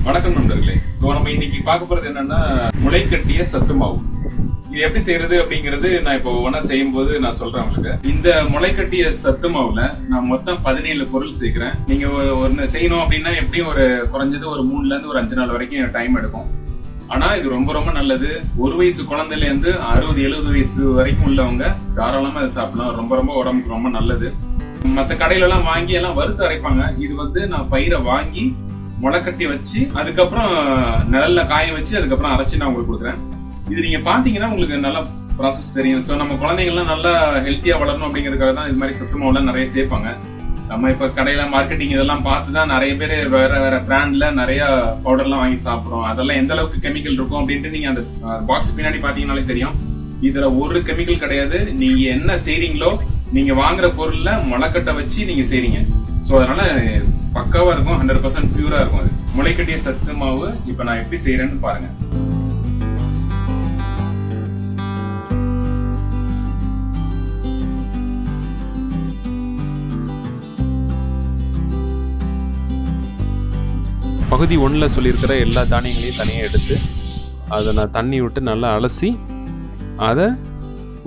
வணக்கம் நண்பர்களே. இப்போ நம்ம இன்னைக்கு பார்க்க போறது என்னன்னா முளைக்கட்டிய சத்து மாவு. இது எப்படி செய்யறது அப்படிங்கறது நான் இப்போ ஒவ்வொன்றா செய்யும் போது நான் சொல்றேன் உங்களுக்கு. இந்த முளைக்கட்டிய சத்து மாவுல நான் மொத்தம் 17 பொருள் சேர்க்கிறேன். நீங்க ஒன்னு செய்யணும் அப்படின்னா எப்படியும் ஒரு குறைஞ்சது ஒரு 3ல இருந்து ஒரு 5 நாள் வரைக்கும் டைம் எடுக்கும். ஆனா இது ரொம்ப ரொம்ப நல்லது. 1 வயசு குழந்தைல இருந்து 60-70 வயசு வரைக்கும் உள்ளவங்க தாராளமா இதை சாப்பிடலாம். ரொம்ப ரொம்ப உடம்புக்கு ரொம்ப நல்லது. மற்ற கடையில எல்லாம் வாங்கி எல்லாம் வறுத்து அரைப்பாங்க. இது நான் பயிரை வாங்கி முளைக்கட்டி வச்சு அதுக்கப்புறம் நிழல்ல காய வச்சு அதுக்கப்புறம் அரைச்சு நான் உங்களுக்கு கொடுக்குறேன். இது நீங்க பாத்தீங்கன்னா உங்களுக்கு நல்லா ப்ராசஸ் தெரியும். ஸோ நம்ம குழந்தைங்கள்லாம் நல்லா ஹெல்த்தியா வளரணும் அப்படிங்கிறதுக்காக தான் இது மாதிரி சத்து மாவுலாம் நிறைய சேர்ப்பாங்க. நம்ம இப்ப கடையில மார்க்கெட்டிங் இதெல்லாம் பார்த்துதான் நிறைய பேர் வேற வேற பிராண்ட்ல நிறைய பவுடர்லாம் வாங்கி சாப்பிடுறோம். அதெல்லாம் எந்த அளவுக்கு கெமிக்கல் இருக்கும் அப்படின்ட்டு நீங்க அந்த பாக்ஸ் பின்னாடி பாத்தீங்கன்னாலே தெரியும். இதுல ஒரு கெமிக்கல் கிடையாது. நீங்க என்ன செய்றீங்களோ நீங்க வாங்குற பொருள்ல முளைக்கட்டை வச்சு நீங்க செய்றீங்க. ஸோ அதனால பக்காவா இருக்கும். 100% பியூரா இருக்கும். அது முளைக்கட்டிய சத்து மாவு இப்ப நான் எப்படி செய்யறேன்னு பாருங்க. பகுதி 1ல் சொல்லியிருக்கிற எல்லா தானியங்களையும் தனியாக எடுத்து அதை நான் தண்ணி விட்டு நல்லா அலசி அதை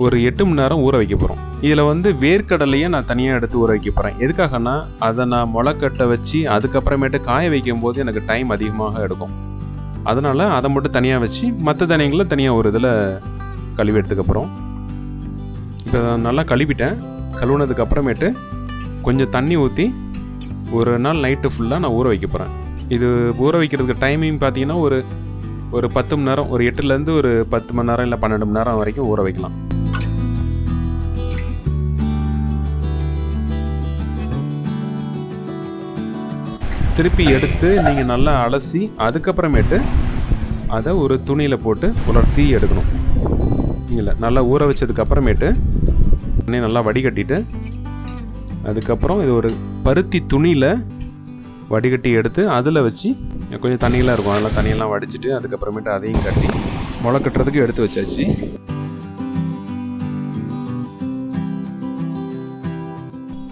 ஒரு 8 மணி நேரம் ஊற வைக்க போகிறோம். இதில் வேர்க்கடலையை நான் தனியாக எடுத்து ஊற வைக்க போகிறேன். எதுக்காகனா அதை நான் முளைக்கட்டை வச்சு அதுக்கப்புறமேட்டு காய வைக்கும் போது எனக்கு டைம் அதிகமாக எடுக்கும். அதனால் அதை மட்டும் தனியாக வச்சு மற்ற தானியங்களை தனியாக ஒரு இதில் கழுவி எடுத்துக்க போகிறோம். இப்போ நல்லா கழுவிட்டேன். கழுவுனதுக்கு அப்புறமேட்டு கொஞ்சம் தண்ணி ஊற்றி ஒரு நாள் நைட்டு ஃபுல்லாக நான் ஊற வைக்க போகிறேன். இது ஊற வைக்கிறதுக்கு டைமிங் பார்த்தீங்கன்னா ஒரு 10 மணி நேரம், ஒரு 8லேருந்து ஒரு 10 மணி நேரம் இல்லை 12 மணி நேரம் வரைக்கும் ஊற வைக்கலாம். திருப்பி எடுத்து நீங்கள் நல்லா அலசி அதுக்கப்புறமேட்டு அதை ஒரு துணியில் போட்டு உலர்த்தி எடுக்கணும். இல்லை நல்லா ஊற வச்சதுக்கு அப்புறமேட்டு நல்லா வடிகட்டிட்டு அதுக்கப்புறம் இது ஒரு பருத்தி துணியில் வடிகட்டி எடுத்து அதில் வச்சு கொஞ்சம் தண்ணியெலாம் இருக்கும், அதெல்லாம் தண்ணியெல்லாம் வடிச்சிட்டு அதுக்கப்புறமேட்டு அதையும் கட்டி முளை கட்டுறதுக்கு எடுத்து வச்சாச்சு.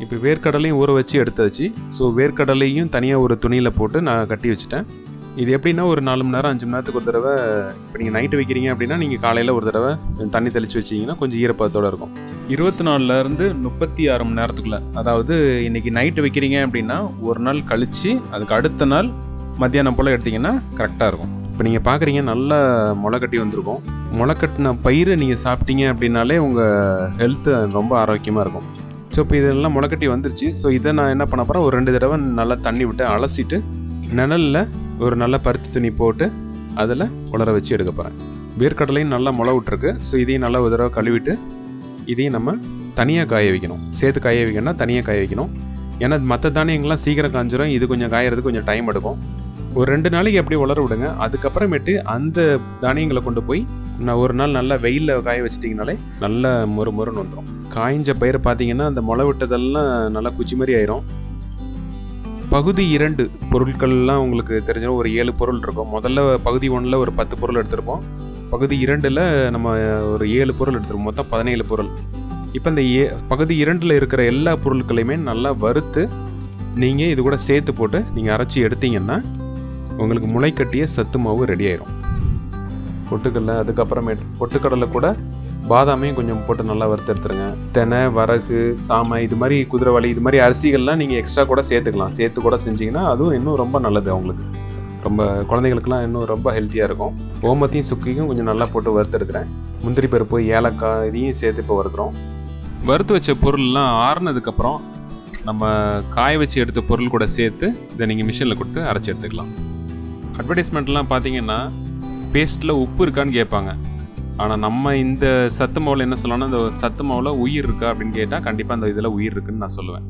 இப்போ வேர்க்கடலையும் ஊற வச்சு எடுத்தாச்சு. ஸோ வேர்க்கடலையும் தனியாக ஒரு துணியில் போட்டு நான் கட்டி வச்சுட்டேன். இது எப்படின்னா ஒரு 4 மணி நேரம் 5 மணி நேரத்துக்கு ஒரு தடவை, இப்போ நீங்கள் நைட்டு வைக்கிறீங்க அப்படின்னா நீங்கள் காலையில் ஒரு தடவை தண்ணி தெளித்து வச்சிங்கன்னா கொஞ்சம் ஈரப்பதத்தோடு இருக்கும். 24லேருந்து 36 மணி நேரத்துக்குள்ளே, அதாவது இன்றைக்கி நைட்டு வைக்கிறீங்க அப்படின்னா ஒரு நாள் கழித்து அதுக்கு அடுத்த நாள் மத்தியானம் போல் எடுத்திங்கன்னா கரெக்டாக இருக்கும். இப்போ நீங்கள் பார்க்குறீங்க நல்லா முளைக்கட்டி வந்திருக்கும். முளைக்கட்டின பயிரை நீங்கள் சாப்பிட்டீங்க அப்படின்னாலே உங்கள் ஹெல்த்து ரொம்ப ஆரோக்கியமாக இருக்கும். ஸோ இப்போ இதெல்லாம் முளைக்கட்டி வந்துருச்சு. ஸோ இதை நான் என்ன பண்ண போகிறேன், ஒரு 2 தடவை நல்லா தண்ணி விட்டு அலசிட்டு நிழலில் ஒரு நல்ல பருத்தி துணி போட்டு அதில் உலர வச்சு எடுக்க போகிறேன். வேர்க்கடலையும் நல்லா முளை விட்டுருக்கு. ஸோ இதையும் நல்லா ஒரு தடவை கழுவிட்டு இதையும் நம்ம தனியாக காய வைக்கணும். சேர்த்து காய வைக்கணும்னா தனியாக காய வைக்கணும். ஏன்னா மற்ற தானியங்கள்லாம் சீக்கிரம் காஞ்சிரும். இது கொஞ்சம் காயறதுக்கு கொஞ்சம் டைம் எடுக்கும். ஒரு 2 நாளைக்கு அப்படியே உலர விடுங்க. அதுக்கப்புறமேட்டு அந்த தானியங்களை கொண்டு போய் நான் ஒரு நாள் நல்லா வெயிலில் காய வச்சிட்டிங்கனாலே நல்லா மொறுன்னு வந்துடும். காய்ஞ்ச பயிரை பார்த்தீங்கன்னா அந்த முளை விட்டதெல்லாம் நல்லா குச்சி மாதிரி ஆயிரும். பகுதி 2 பொருட்கள்லாம் உங்களுக்கு தெரிஞ்சிடும். ஒரு 7 பொருள் இருக்கும். முதல்ல பகுதி 1ல் ஒரு 10 பொருள் எடுத்திருப்போம். பகுதி 2ல் நம்ம ஒரு 7 பொருள் எடுத்திருப்போம். மொத்தம் 17 பொருள். இப்போ இந்த பகுதி 2ல் இருக்கிற எல்லா பொருட்களையுமே நல்லா வறுத்து நீங்கள் இது கூட சேர்த்து போட்டு நீங்கள் அரைச்சி எடுத்தீங்கன்னா உங்களுக்கு முளைக்கட்டிய சத்து மாவு ரெடி ஆயிரும். பொட்டுக்கடலை, அதுக்கப்புறமேட்டு பொட்டுக்கடலை கூட பாதாமையும் கொஞ்சம் போட்டு நல்லா வறுத்து எடுத்துருங்க. தெனை, வரகு, சாமை, இது மாதிரி குதிரைவாளி, இது மாதிரி அரிசிகள்லாம் நீங்கள் எக்ஸ்ட்ரா கூட சேர்த்துக்கலாம். சேர்த்து கூட செஞ்சிங்கன்னா அதுவும் இன்னும் ரொம்ப நல்லது. அவங்களுக்கு ரொம்ப குழந்தைங்களுக்குலாம் இன்னும் ரொம்ப ஹெல்த்தியாக இருக்கும். ஓமத்தையும் சுக்கியும் கொஞ்சம் நல்லா போட்டு வறுத்து எடுக்கிறேன். முந்திரி பருப்பு, ஏலக்காய் இதையும் சேர்த்து இப்போ வறுக்கிறோம். வறுத்து வச்ச பொருள்லாம் ஆறுனதுக்கப்புறம் நம்ம காய வச்சு எடுத்த பொருள் கூட சேர்த்து இதை நீங்கள் மிஷினில் கொடுத்து அரைச்சி எடுத்துக்கலாம். அட்வர்டைஸ்மெண்ட்லாம் பார்த்தீங்கன்னா பேஸ்ட்டில் உப்பு இருக்கான்னு கேட்பாங்க. ஆனால் நம்ம இந்த சத்து மாவில் என்ன சொல்லணும்னா, இந்த சத்து மாவில் உயிர் இருக்கா அப்படின்னு கேட்டால் கண்டிப்பாக அந்த இதில் உயிர் இருக்குன்னு நான் சொல்லுவேன்.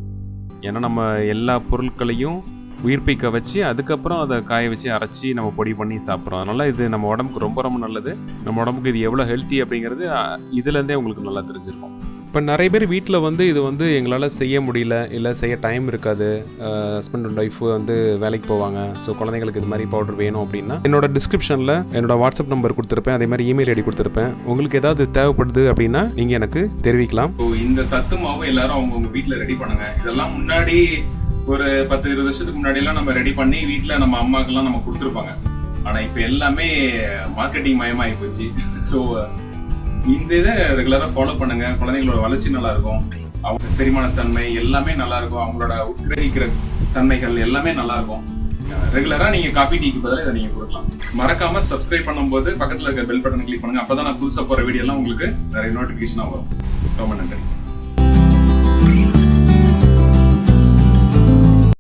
ஏன்னா நம்ம எல்லா பொருட்களையும் உயிர்ப்பிக்க வச்சு அதுக்கப்புறம் அதை காய வச்சு அரைச்சி நம்ம பொடி பண்ணி சாப்பிட்றோம். அதனால் இது நம்ம உடம்புக்கு ரொம்ப ரொம்ப நல்லது. நம்ம உடம்புக்கு இது எவ்வளோ ஹெல்த்தி அப்படிங்கிறது இதுலேருந்தே உங்களுக்கு நல்லா தெரிஞ்சிருக்கும். இப்போ நிறைய பேர் வீட்டில் இது எங்களால் செய்ய முடியல, இல்லை செய்ய டைம் இருக்காது, ஹஸ்பண்ட் அண்ட் ஒய்ஃப் வேலைக்கு போவாங்க. ஸோ குழந்தைங்களுக்கு இது மாதிரி பவுடர் வேணும் அப்படின்னா என்னோட டிஸ்கிரிப்ஷனில் என்னோட வாட்ஸ்அப் நம்பர் கொடுத்துருப்பேன், அதே மாதிரி இமெயில் ஐடி கொடுத்துருப்பேன். உங்களுக்கு ஏதாவது தேவைப்படுது அப்படின்னா நீங்கள் எனக்கு தெரிவிக்கலாம். இந்த சத்து மாவு எல்லாரும் அவங்கவுங்க வீட்டில் ரெடி பண்ணுங்க. இதெல்லாம் முன்னாடி ஒரு 10-20 வருஷத்துக்கு முன்னாடி எல்லாம் நம்ம ரெடி பண்ணி வீட்டுல நம்ம அம்மாக்கெல்லாம் நம்ம கொடுத்துருப்பாங்க. ஆனா இப்ப எல்லாமே மார்க்கெட்டிங் மயமாயி போச்சு. சோ இந்த இதை ரெகுலரா ஃபாலோ பண்ணுங்க. குழந்தைங்களோட வளர்ச்சி நல்லா இருக்கும், அவங்க செரிமான தன்மை எல்லாமே நல்லா இருக்கும், அவங்களோட உட்கிரகிக்கிற தன்மைகள் எல்லாமே நல்லா இருக்கும். ரெகுலரா நீங்க காபி டீக்கு பதிலா இதை நீங்க கொடுக்கலாம். மறக்காம சப்ஸ்கிரைப் பண்ணும்போது பக்கத்துல இருக்க பெல் பட்டன் கிளிக் பண்ணுங்க. அப்பதான் நான் புதுசா போற வீடியோ எல்லாம் உங்களுக்கு நிறைய நோட்டிபிகேஷனா வரும். ரொம்ப நன்றி.